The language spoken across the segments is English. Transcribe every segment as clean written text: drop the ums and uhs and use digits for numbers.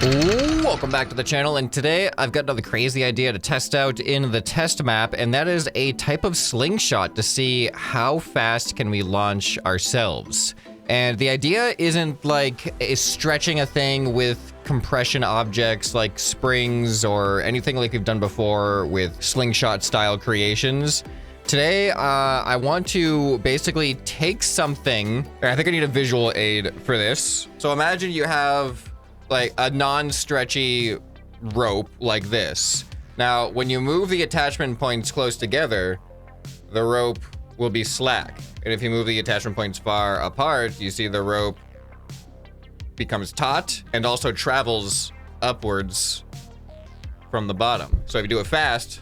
Ooh, welcome back to the channel, and today I've got another crazy idea to test out in the test map, and that is a type of slingshot to see how fast can we launch ourselves. And the idea isn't like stretching a thing with compression objects like springs or anything like we've done before with slingshot style creations. Today, I want to basically take something. I think I need a visual aid for this. So imagine you have like a non-stretchy rope like this. Now, when you move the attachment points close together, the rope will be slack. And if you move the attachment points far apart, you see the rope becomes taut and also travels upwards from the bottom. So if you do it fast,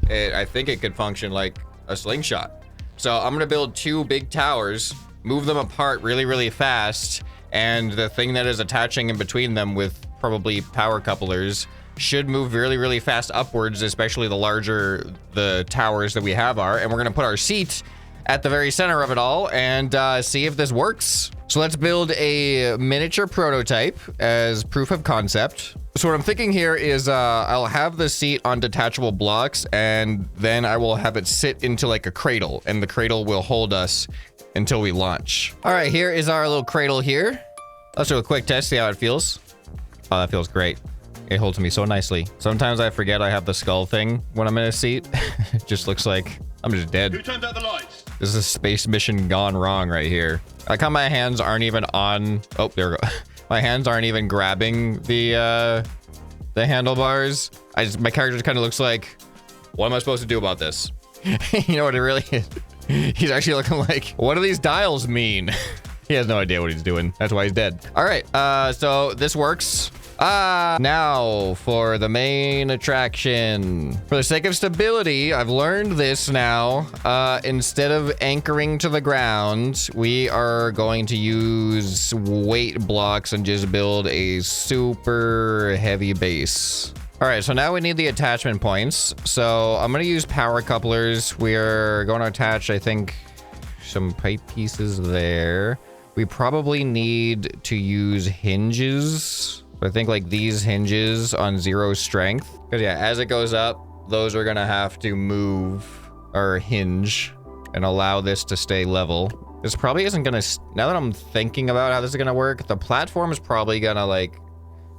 I think it could function like a slingshot. So I'm gonna build two big towers, move them apart really, really fast, and the thing that is attaching in between them with probably power couplers should move really, really fast upwards, especially the larger the towers that we have are. And we're gonna put our seat at the very center of it all and see if this works. So let's build a miniature prototype as proof of concept. So what I'm thinking here is I'll have the seat on detachable blocks, and then I will have it sit into like a cradle, and the cradle will hold us until we launch. All right, here is our little cradle here. Let's do a quick test, see how it feels. Oh, that feels great. It holds me so nicely. Sometimes I forget I have the skull thing when I'm in a seat. It just looks like I'm just dead. Who turned out the lights? This is a space mission gone wrong right here. I like how my hands aren't even on. Oh, there we go. My hands aren't even grabbing the handlebars. My character kind of looks like, what am I supposed to do about this? You know what it really is? He's actually looking like, what do these dials mean? He has no idea what he's doing. That's why he's dead. All right, so this works. Now for the main attraction. For the sake of stability, I've learned this now. Instead of anchoring to the ground, we are going to use weight blocks and just build a super heavy base. All right, so now we need the attachment points. So I'm gonna use power couplers. We're going to attach, I think, some pipe pieces there. We probably need to use hinges. I think like these hinges on 0 strength. Because yeah, as it goes up, those are gonna have to move or hinge and allow this to stay level. This probably isn't gonna, now that I'm thinking about how this is gonna work, the platform is probably gonna like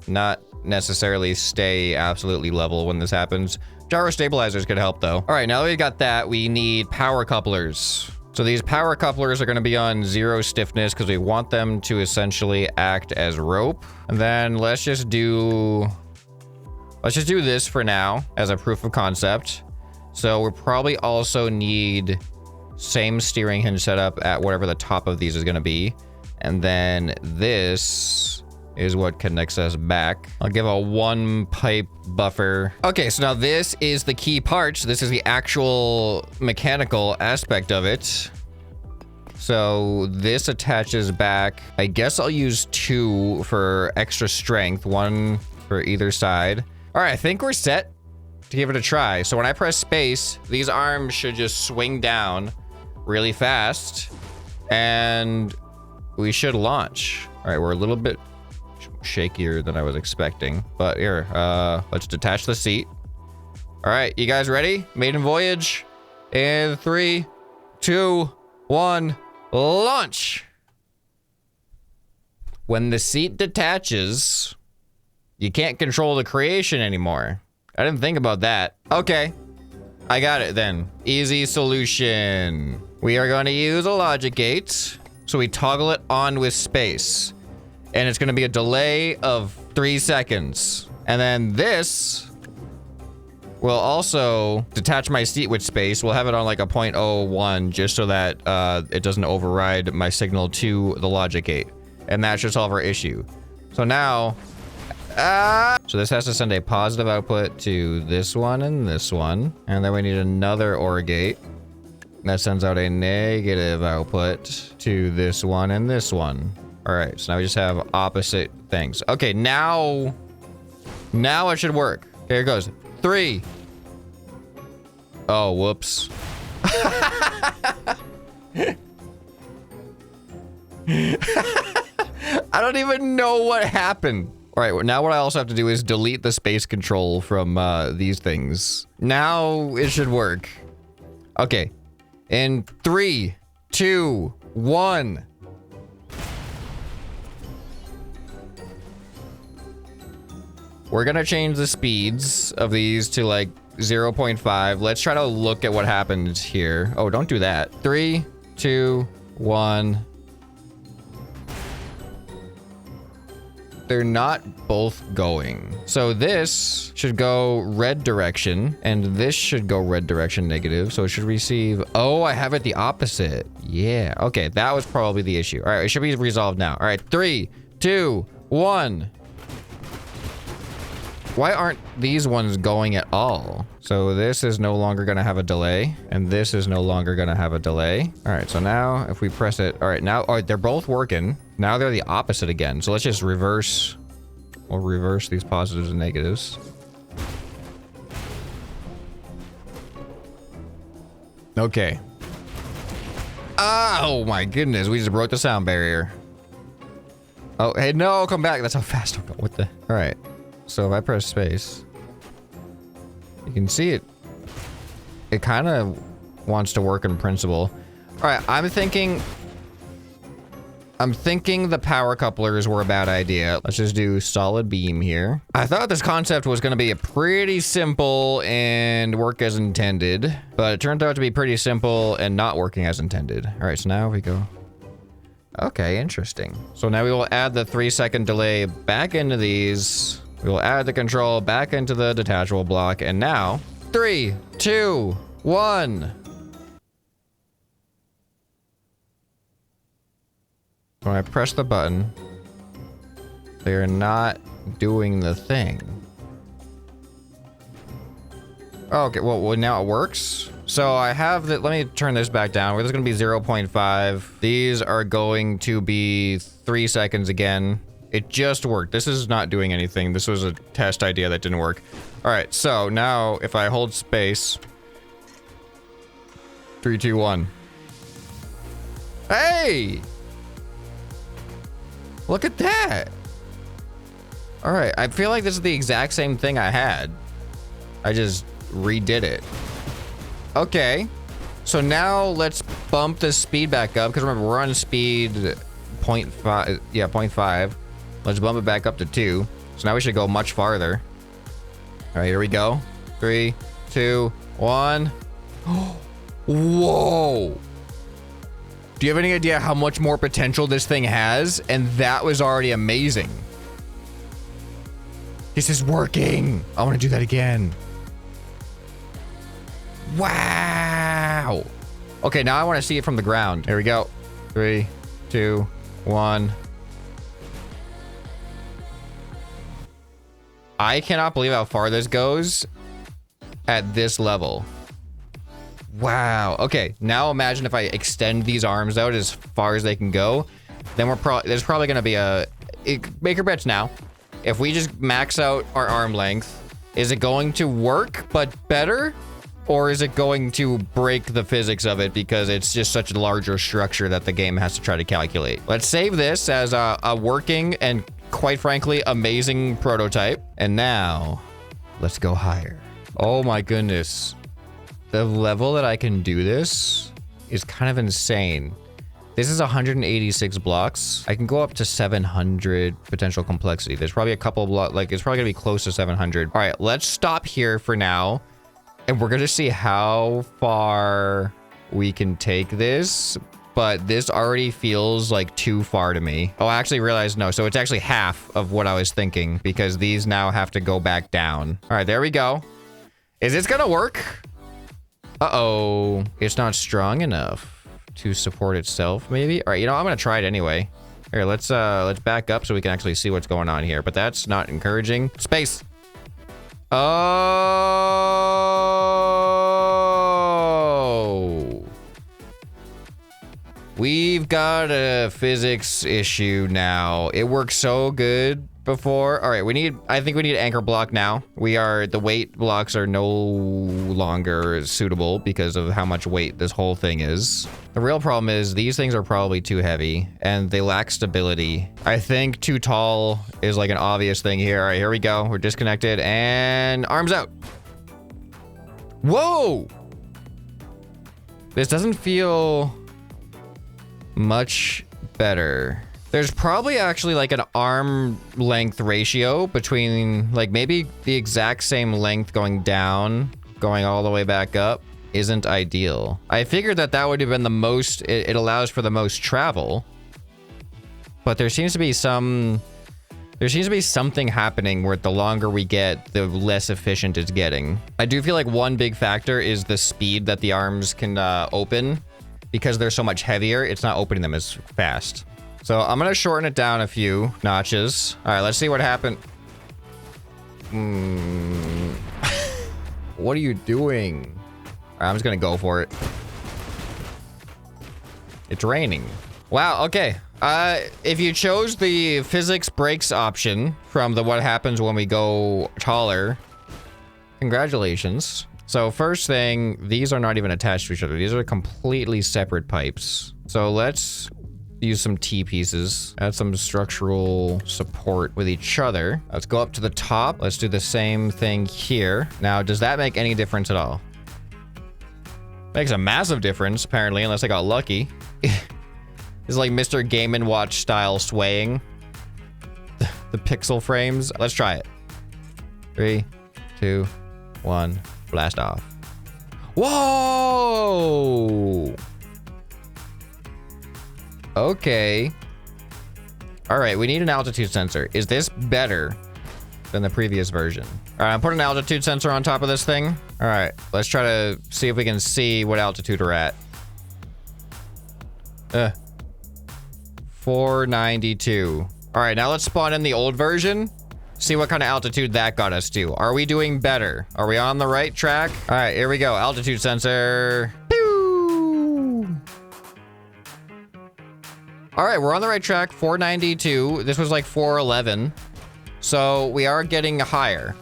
not necessarily stay absolutely level when this happens. Gyro stabilizers could help though. All right, now that we got that, we need power couplers. So these power couplers are going to be on 0 stiffness because we want them to essentially act as rope. And then let's just do this for now as a proof of concept. So we'll probably also need same steering hinge setup at whatever the top of these is going to be. And then this is what connects us back. I'll give a 1 pipe buffer. Okay, so now this is the key part. This is the actual mechanical aspect of it. So this attaches back. I guess I'll use 2 for extra strength, 1 for either side. All right, I think we're set to give it a try. So when I press space, these arms should just swing down really fast and we should launch. All right, we're a little bit shakier than I was expecting, but here, let's detach the seat. All right, you guys ready? Maiden voyage in 3, 2, 1, launch. When the seat detaches, you can't control the creation anymore. I didn't think about that. Okay, I got it then. Easy solution. We are going to use a logic gate, so we toggle it on with space. And it's going to be a delay of 3 seconds. And then this will also detach my seat with space. We'll have it on like a 0.01 just so that it doesn't override my signal to the logic gate. And that should solve our issue. So now, so this has to send a positive output to this one and this one. And then we need another OR gate that sends out a negative output to this one and this one. All right, so now we just have opposite things. Okay, now it should work. Here it goes. 3. Oh, whoops. I don't even know what happened. All right, now what I also have to do is delete the space control from these things. Now it should work. Okay, in 3, 2, 1. We're gonna change the speeds of these to like 0.5. Let's try to look at what happens here. Oh, don't do that. 3, 2, 1. They're not both going. So this should go red direction and this should go red direction negative. So it should receive, oh, I have it the opposite. Yeah, okay, that was probably the issue. All right, it should be resolved now. All right, 3, 2, 1. Why aren't these ones going at all? So this is no longer gonna have a delay and this is no longer gonna have a delay. All right, so now if we press it, all right, now, all right, they're both working. Now they're the opposite again. So let's just reverse, we'll reverse these positives and negatives. Okay. Oh my goodness, we just broke the sound barrier. Oh, hey, no, come back. That's how fast I'm going. What the? All right. So if I press space, you can see it. It kind of wants to work in principle. All right, I'm thinking the power couplers were a bad idea. Let's just do solid beam here. I thought this concept was going to be a pretty simple and work as intended, but it turned out to be pretty simple and not working as intended. All right, so now we go. Okay, interesting. So now we will add the 3-second delay back into these. We will add the control back into the detachable block. And now, 3, 2, 1. When I press the button, they're not doing the thing. Okay, well now it works. So I have that. Let me turn this back down. This is going to be 0.5. These are going to be 3 seconds again. It just worked. This is not doing anything. This was a test idea that didn't work. All right, so now if I hold space, 3, 2, 1. Hey! Look at that. All right, I feel like this is the exact same thing I had. I just redid it. Okay, so now let's bump the speed back up because remember we're on speed 0.5. Yeah, 0.5. Let's bump it back up to 2. So now we should go much farther. All right, here we go. 3, 2, 1. Whoa. Do you have any idea how much more potential this thing has? And that was already amazing. This is working. I want to do that again. Wow. Okay, now I want to see it from the ground. Here we go. 3, 2, 1. I cannot believe how far this goes at this level. Wow. Okay, now imagine if I extend these arms out as far as they can go. Then there's probably going to be make your bets now. If we just max out our arm length, is it going to work but better? Or is it going to break the physics of it because it's just such a larger structure that the game has to try to calculate? Let's save this as a working and quite frankly, amazing prototype. And now let's go higher. Oh my goodness. The level that I can do this is kind of insane. This is 186 blocks. I can go up to 700 potential complexity. There's probably a couple of blocks, like it's probably gonna be close to 700. All right, let's stop here for now. And we're gonna see how far we can take this. But this already feels like too far to me. Oh, I actually realized no. So it's actually half of what I was thinking because these now have to go back down. All right, there we go. Is this gonna work? Uh-oh, it's not strong enough to support itself, maybe? All right, you know, I'm gonna try it anyway. Here, let's back up so we can actually see what's going on here, but that's not encouraging. Space. Oh. We've got a physics issue now. It works so good, before. All right, I think we need anchor block now. The weight blocks are no longer suitable because of how much weight this whole thing is. The real problem is these things are probably too heavy and they lack stability. I think too tall is like an obvious thing here. All right, here we go. We're disconnected and arms out. Whoa! This doesn't feel much better. There's probably actually like an arm length ratio between like maybe the exact same length going down, going all the way back up isn't ideal. I figured that would have been the most, it allows for the most travel, but there seems to be something happening where the longer we get, the less efficient it's getting. I do feel like one big factor is the speed that the arms can open. Because they're so much heavier, it's not opening them as fast. So I'm gonna shorten it down a few notches. All right, let's see what happened. What are you doing? All right, I'm just gonna go for it. It's raining. Wow, okay. If you chose the physics breaks option from the what happens when we go taller, congratulations. So first thing, these are not even attached to each other. These are completely separate pipes. So let's use some T-pieces, add some structural support with each other. Let's go up to the top. Let's do the same thing here. Now, does that make any difference at all? Makes a massive difference, apparently, unless I got lucky. It's like Mr. Game & Watch style swaying. The pixel frames. Let's try it. 3, 2, 1. Blast off. Whoa! Okay. All right, we need an altitude sensor. Is this better than the previous version? All right, I'm putting an altitude sensor on top of this thing. All right, let's try to see if we can see what altitude we're at. 492. All right, now let's spawn in the old version. See what kind of altitude that got us to. Are we doing better? Are we on the right track? All right, here we go. Altitude sensor. Pew! All right, we're on the right track. 492. This was like 411. So we are getting higher.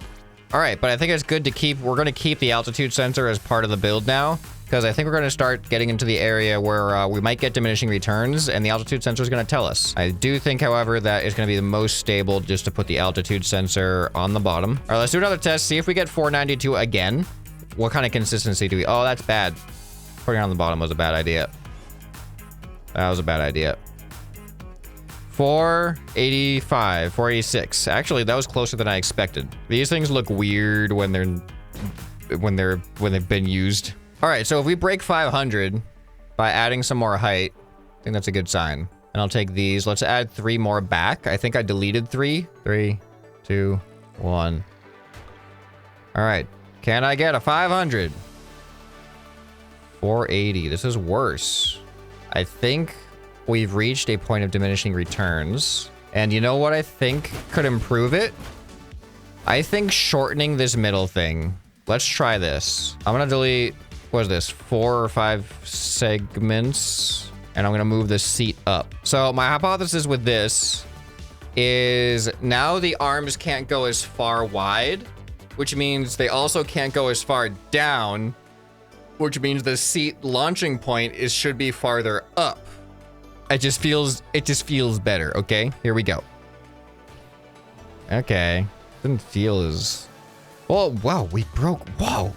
All right, but I think it's good to keep, we're going to keep the altitude sensor as part of the build now, because I think we're going to start getting into the area where we might get diminishing returns, and the altitude sensor is going to tell us. I do think, however, that it's going to be the most stable just to put the altitude sensor on the bottom. All right, let's do another test. See if we get 492 again. What kind of consistency do we... Oh, that's bad. Putting it on the bottom was a bad idea. That was a bad idea. 485, 486. Actually, that was closer than I expected. These things look weird when they've been used. All right, so if we break 500 by adding some more height, I think that's a good sign. And I'll take these. Let's add 3 more back. I think I deleted 3. 3, 2, 1. All right. Can I get a 500? 480. This is worse. I think we've reached a point of diminishing returns. And you know what I think could improve it? I think shortening this middle thing. Let's try this. I'm gonna delete, what is this, 4 or 5 segments? And I'm gonna move the seat up. So my hypothesis with this is now the arms can't go as far wide, which means they also can't go as far down, which means the seat launching point should be farther up. It just feels better. Okay, here we go. Okay, didn't feel as... Oh, wow, we broke. Whoa.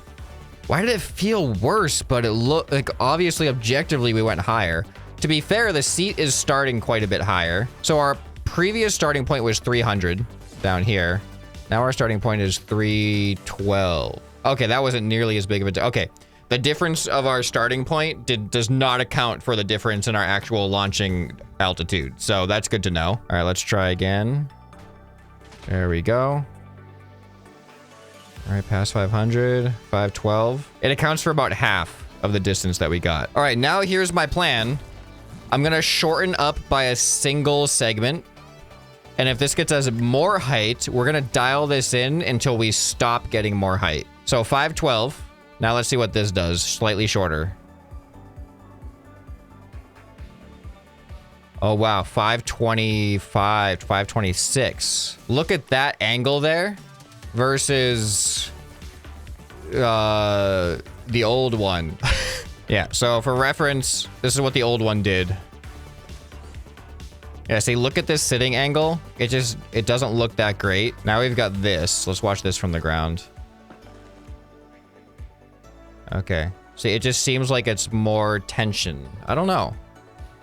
Why did it feel worse? But it looked like obviously objectively we went higher. To be fair, the seat is starting quite a bit higher. So our previous starting point was 300 down here. Now our starting point is 312. Okay, that wasn't nearly as big of a... Okay, the difference of our starting point does not account for the difference in our actual launching altitude. So that's good to know. All right, let's try again. There we go. All right, past 500, 512. It accounts for about half of the distance that we got. All right, now here's my plan. I'm gonna shorten up by a single segment. And if this gets us more height, we're gonna dial this in until we stop getting more height. So 512. Now let's see what this does. Slightly shorter. Oh, wow. 525, 526. Look at that angle there versus the old one. Yeah, so for reference, this is what the old one did. Yeah, see, look at this sitting angle. It doesn't look that great. Now we've got this. Let's watch this from the ground. Okay. See, it just seems like it's more tension. I don't know.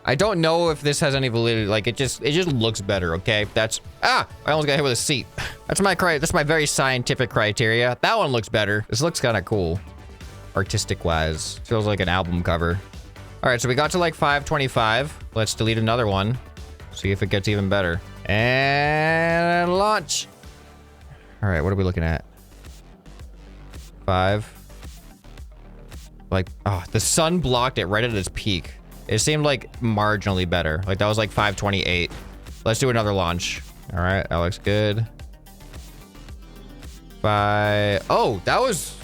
I don't know if this has any validity. Like, it just looks better, okay? I almost got hit with a seat. That's my very scientific criteria. That one looks better. This looks kind of cool. Artistic-wise. Feels like an album cover. All right, so we got to like 525. Let's delete another one. See if it gets even better. And launch. All right, what are we looking at? 5. Like, oh, the sun blocked it right at its peak. It seemed like marginally better. Like that was like 528. Let's do another launch. All right, that looks good. Oh, that was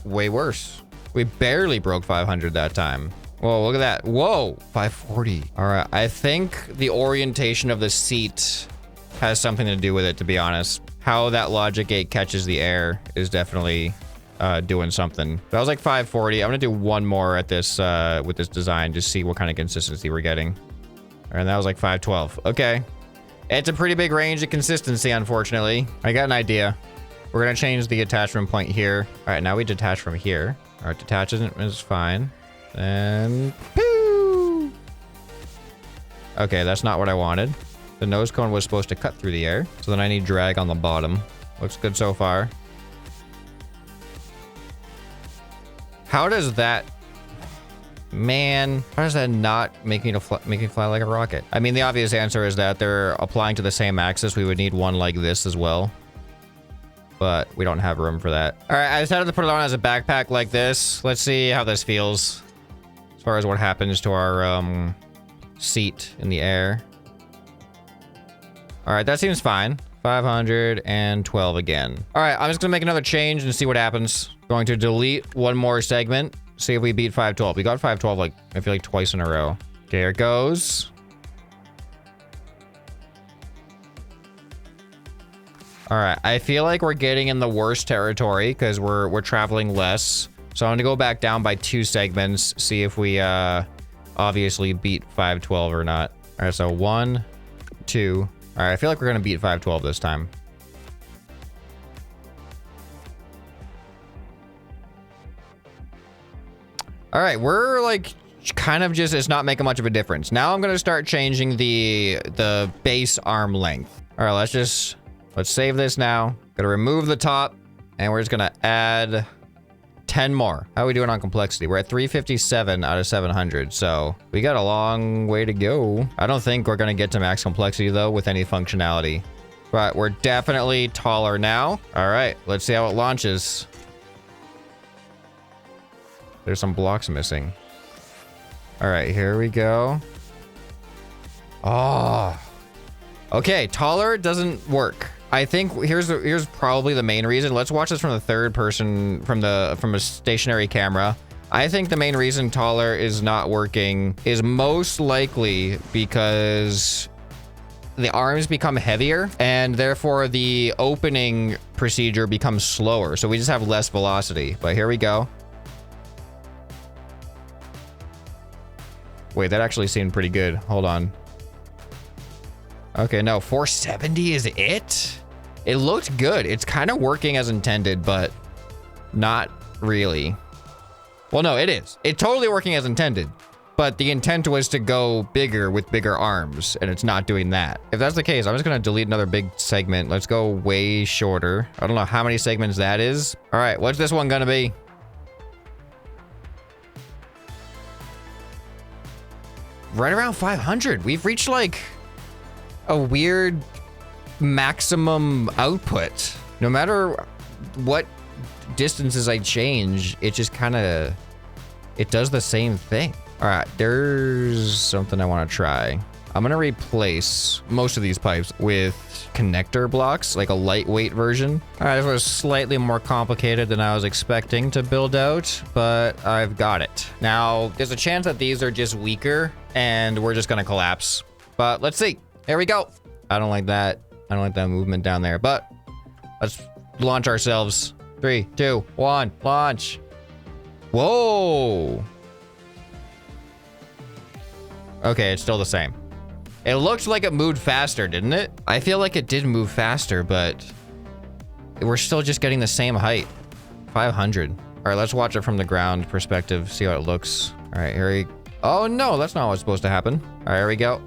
way worse. We barely broke 500 that time. Whoa, look at that. Whoa, 540. All right, I think the orientation of the seat has something to do with it, to be honest. How that logic gate catches the air is definitely doing something. That was like 540. I'm gonna do one more at this with this design, just see what kind of consistency we're getting. And that was like 512. Okay. It's a pretty big range of consistency, unfortunately. I got an idea. We're gonna change the attachment point here. All right, now we detach from here. All right, detachment is fine. And poo! Okay, that's not what I wanted. The nose cone was supposed to cut through the air. So then I need drag on the bottom. Looks good so far. How does that... Man, how does that not make me fly like a rocket? I mean, the obvious answer is that they're applying to the same axis. We would need one like this as well. But we don't have room for that. All right, I decided to put it on as a backpack like this. Let's see how this feels. As far as what happens to our seat in the air. All right, that seems fine. 512 again. All right, I'm just gonna make another change and see what happens. Going to delete one more segment. See if we beat 512. We got 512 like, I feel like twice in a row. Okay, here it goes. All right, I feel like we're getting in the worst territory because we're traveling less. So I'm gonna go back down by 2 segments, see if we obviously beat 512 or not. All right, so 1, 2. All right, I feel like we're gonna beat 512 this time. All right, we're like kind of just, it's not making much of a difference. Now I'm gonna start changing the base arm length. All right, let's save this now. Gonna remove the top and we're just gonna add 10 more. How are we doing on complexity? We're at 357 out of 700. So we got a long way to go. I don't think we're gonna get to max complexity though with any functionality, but we're definitely taller now. All right, let's see how it launches. There's some blocks missing. All right, here we go. Oh, okay. Taller doesn't work. I think here's probably the main reason. Let's watch this from the third person, from a stationary camera. I think the main reason taller is not working is most likely because the arms become heavier and therefore the opening procedure becomes slower. So we just have less velocity. But here we go. Wait, that actually seemed pretty good. Hold on. Okay, no, 470 is it? It looked good. It's kind of working as intended, but not really. Well, no, it is. It's totally working as intended, but the intent was to go bigger with bigger arms, and it's not doing that. If that's the case, I'm just gonna delete another big segment. Let's go way shorter. I don't know how many segments that is. All right, what's this one gonna be? Right around 500. We've reached like a weird maximum output. No matter what distances I change, it just kind of, it does the same thing. All right, there's something I want to try. I'm gonna replace most of these pipes with connector blocks, like a lightweight version. All right, this was slightly more complicated than I was expecting to build out, but I've got it. Now, there's a chance that these are just weaker and we're just gonna collapse. but let's see. Here we go. I don't like that. I don't like that movement down there, but let's launch ourselves. 3, 2, 1, launch. Whoa. Okay, it's still the same. It looked like it moved faster, didn't it? I feel like it did move faster, but we're still just getting the same height. 500. All right, let's watch it from the ground perspective, see how it looks. All right, here we... Oh, no, that's not what's supposed to happen. All right, here we go.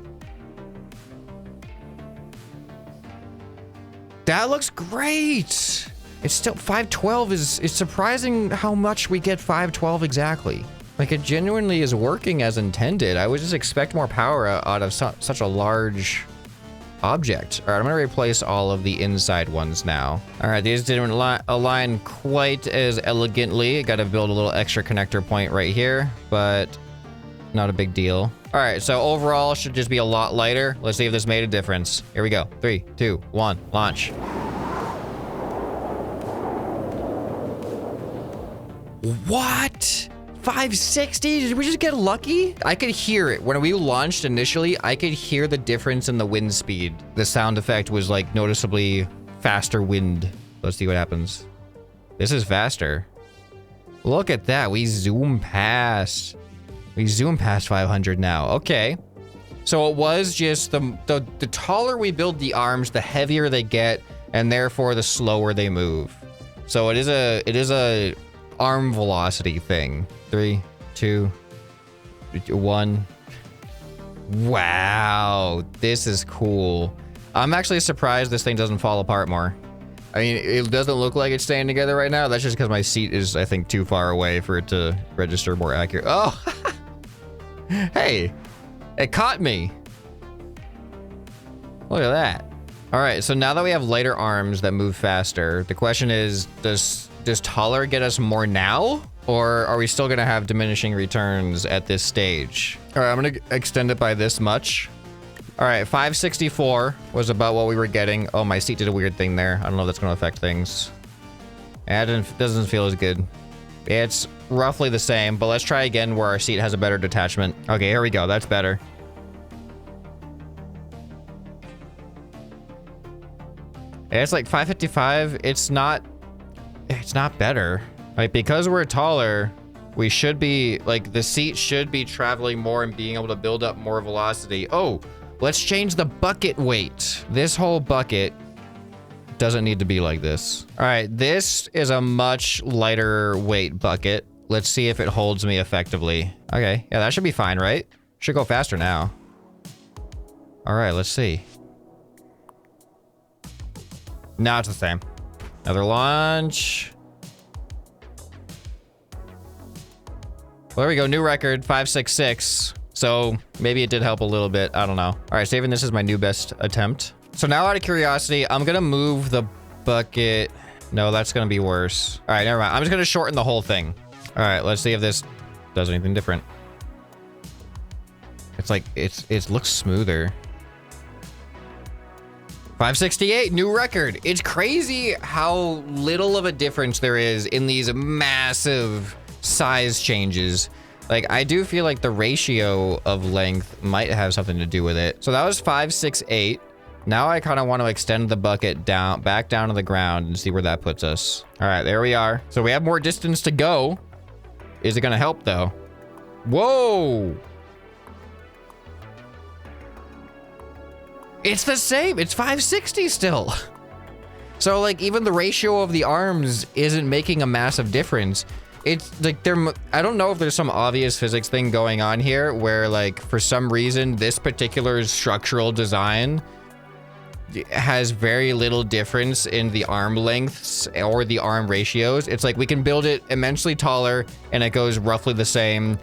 That looks great. It's still 512 is surprising how much we get 512 exactly. Like it genuinely is working as intended. I would just expect more power out of such a large object. All right, I'm gonna replace all of the inside ones now. All right, these didn't align quite as elegantly. Got to build a little extra connector point right here, but not a big deal. All right, so overall should just be a lot lighter. Let's see if this made a difference. Here we go. 3, 2, 1, launch. What? 560? Did we just get lucky? I could hear it. When we launched initially, I could hear the difference in the wind speed. The sound effect was like noticeably faster wind. Let's see what happens. This is faster. Look at that. We zoom past 500 now. Okay. So it was just the taller we build the arms, the heavier they get, and therefore the slower they move. So it is a arm velocity thing. 3, 2, 1. Wow, this is cool. I'm actually surprised this thing doesn't fall apart more. I mean, it doesn't look like it's staying together right now. That's just because my seat is, I think, too far away for it to register more accurate. Oh, hey, it caught me. Look at that. All right, so now that we have lighter arms that move faster, the question is, does taller get us more now? Or are we still gonna have diminishing returns at this stage? All right, I'm gonna extend it by this much. All right, 564 was about what we were getting. Oh, my seat did a weird thing there. I don't know if that's gonna affect things. It doesn't feel as good. It's roughly the same, but let's try again where our seat has a better detachment. Okay, here we go, that's better. It's like 555, it's not better. Like, because we're taller, we should be, like, the seat should be traveling more and being able to build up more velocity. Oh, let's change the bucket weight. This whole bucket doesn't need to be like this. All right, this is a much lighter weight bucket. Let's see if it holds me effectively. Okay, yeah, that should be fine, right? Should go faster now. All right, let's see. No, it's the same. Another launch. Well, there we go. New record, 566. So maybe it did help a little bit. I don't know. All right, saving this is my new best attempt. So now out of curiosity, I'm going to move the bucket. No, that's going to be worse. All right, never mind. I'm just going to shorten the whole thing. All right, let's see if this does anything different. It's like, it looks smoother. 568, new record. It's crazy how little of a difference there is in these massive size changes. Like, I do feel like the ratio of length might have something to do with it. So that was 568. Now I kind of want to extend the bucket back down to the ground and see where that puts us. All right, there we are. So we have more distance to go. Is it going to help though? Whoa. It's the same. It's 560 still. So like even the ratio of the arms isn't making a massive difference. It's like I don't know if there's some obvious physics thing going on here where like for some reason this particular structural design has very little difference in the arm lengths or the arm ratios. It's like we can build it immensely taller and it goes roughly the same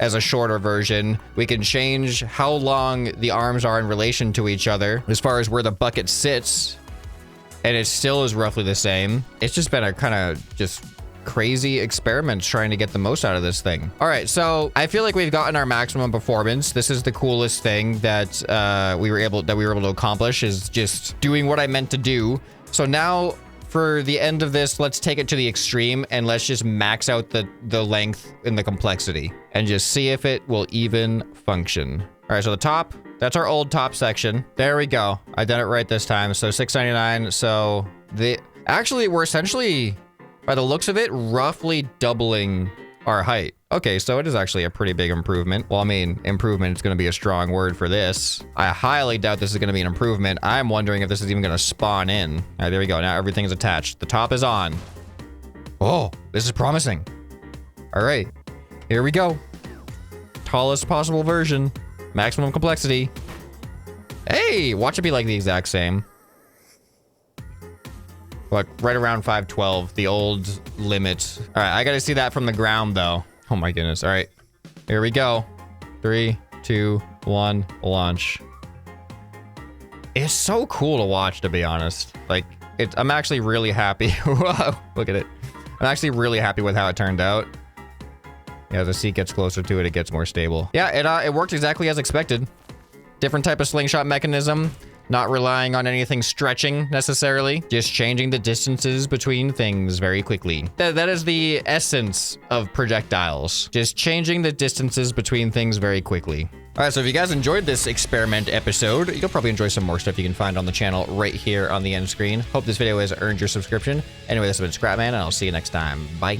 as a shorter version. We can change how long the arms are in relation to each other as far as where the bucket sits, and it still is roughly the same. It's just been a kind of just crazy experiment trying to get the most out of this thing. All right, so I feel like we've gotten our maximum performance. This is the coolest thing that we were able to accomplish, is just doing what I meant to do. So now for the end of this, let's take it to the extreme and let's just max out the length and the complexity and just see if it will even function. All right, so the top, That's our old top section. There we go. I did it right this time. So $6.99. So actually, we're essentially, by the looks of it, roughly doubling our height. Okay, so it is actually a pretty big improvement. Well, I mean, improvement is going to be a strong word for this. I highly doubt this is going to be an improvement. I'm wondering if this is even going to spawn in. All right, there we go. Now everything is attached. The top is on. Oh, this is promising. All right, here we go. Tallest possible version. Maximum complexity. Hey, watch it be like the exact same. Like right around 512, the old limit. All right, I got to see that from the ground though. Oh my goodness. All right, here we go. 3, 2, 1, launch. It's so cool to watch, to be honest. Like, I'm actually really happy. Whoa, look at it. I'm actually really happy with how it turned out. Yeah, as the seat gets closer to it, it gets more stable. Yeah, it worked exactly as expected. Different type of slingshot mechanism. Not relying on anything stretching necessarily, just changing the distances between things very quickly. That is the essence of projectiles, just changing the distances between things very quickly. All right, so if you guys enjoyed this experiment episode, you'll probably enjoy some more stuff you can find on the channel right here on the end screen. Hope this video has earned your subscription. Anyway, this has been ScrapMan, and I'll see you next time. Bye.